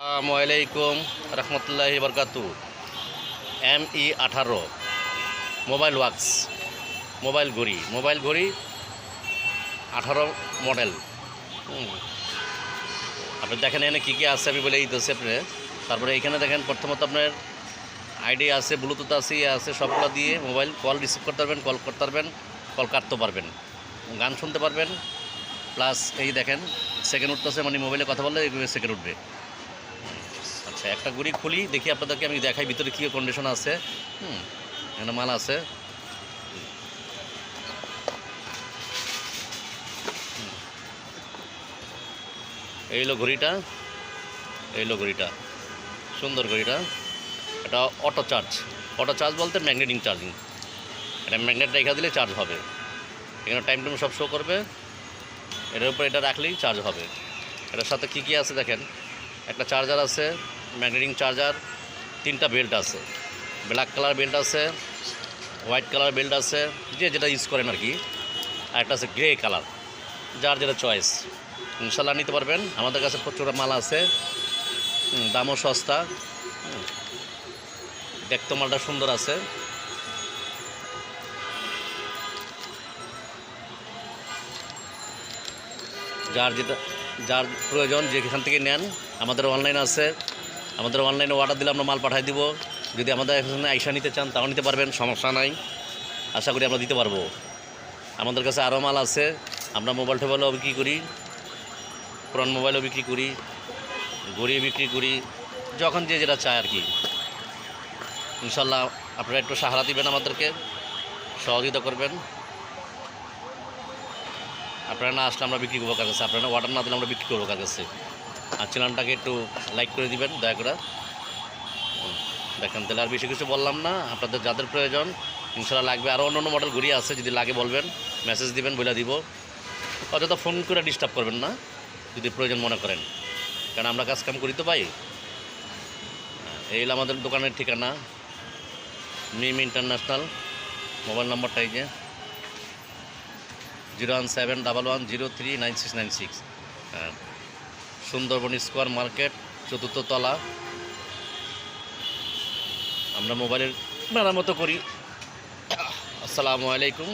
আসসালামাইকুম রহমতুল্লাহি বরকাতু। ME18 mobile wax, mobile ঘড়ি 18 মডেল। আপনি দেখেন এখানে কী কী আছে আমি বলে দিতেছি আপনি। তারপরে এইখানে দেখেন প্রথমত আপনার আইডি আছে, ব্লুটুথ আছে, আছে, সবগুলো দিয়ে মোবাইল কল রিসিভ করতে পারবেন, কল করতে পারবেন, কল কাটতে পারবেন, গান শুনতে পারবেন। প্লাস এই দেখেন সেকেন্ড উঠতেছে, মানে মোবাইলে কথা বললে সেকেন্ড উঠবে। আচ্ছা, একটা ঘড়ি খুলি দেখি আপনাদেরকে, আমি দেখাই ভিতরে কী কন্ডিশন আছে। এখানে মাল আছে। এই হলো ঘড়িটা, সুন্দর ঘড়িটা। এটা অটো চার্জ বলতে ম্যাগনেটিং চার্জিং। এটা ম্যাগনেট রেখা দিলে চার্জ হবে। এখানে টাইম সব শো করবে। এর উপর এটা রাখলেই চার্জ হবে। এটার সাথে কী কী আছে দেখেন, একটা চার্জার আছে, ম্যাগনেটিং চার্জার, 3টা বেল্ট আছে, ব্ল্যাক কালার বেল্ট আছে, হোয়াইট কালার বেল্ট আছে, যে যেটা ইউজ করেন আর কি। আর একটা আছে গ্রে কালার, যার যেটা চয়েস। ইনশাল্লাহ নিতে পারবেন। আমাদের কাছে প্রচুর মাল আছে, দামও সস্তা। দেখতে মালটা সুন্দর আছে। যার প্রয়োজন যেখান থেকে নেন, আমাদের অনলাইন আছে। আমাদের অনলাইনে অর্ডার দিলে আমরা মাল পাঠিয়ে দিব। যদি আমাদের এখানে আইসা নিতে চান তাও নিতে পারবেন, সমস্যা নাই। আশা করি আমরা দিতে পারবো। আমাদের কাছে আরও মাল আছে। আমরা মোবাইল টোবাইলও বিক্রি করি, পুরান মোবাইলও বিক্রি করি, ঘড়ি বিক্রি করি, যখন যে যেটা চায় আর কি। ইনশাল্লাহ আপনারা একটু সাহারা দিবেন, আমাদেরকে সহযোগিতা করবেন। আপনারা না আসলে আমরা বিক্রি করবো কার কাছে, আপনারা অর্ডার না দিলে আমরা বিক্রি করবো কার কাছে। আর চ্যানেলটাকে একটু লাইক করে দিবেন দয়া করে। দেখেন, তাহলে আর বেশি কিছু বললাম না। আপনাদের যাদের প্রয়োজন ইনশাল্লাহ লাগবে, আরও অন্য মডেল ঘড়ি আছে, যদি লাগে বলবেন, মেসেজ দিবেন, বলে দিব। অযথা ফোন করে ডিস্টার্ব করবেন না যদি প্রয়োজন মনে করেন, কারণ আমরা কাজ কাম করি তো পাই। এই হলো আমাদের দোকানের ঠিকানা, মিম ইন্টারন্যাশনাল। মোবাইল নাম্বারটা এই যে 01711039696। হ্যাঁ, সুন্দরবন স্কোয়ার মার্কেট, 4th তলা। আমরা মোবাইলের মেরামতো করি। আসসালামু আলাইকুম।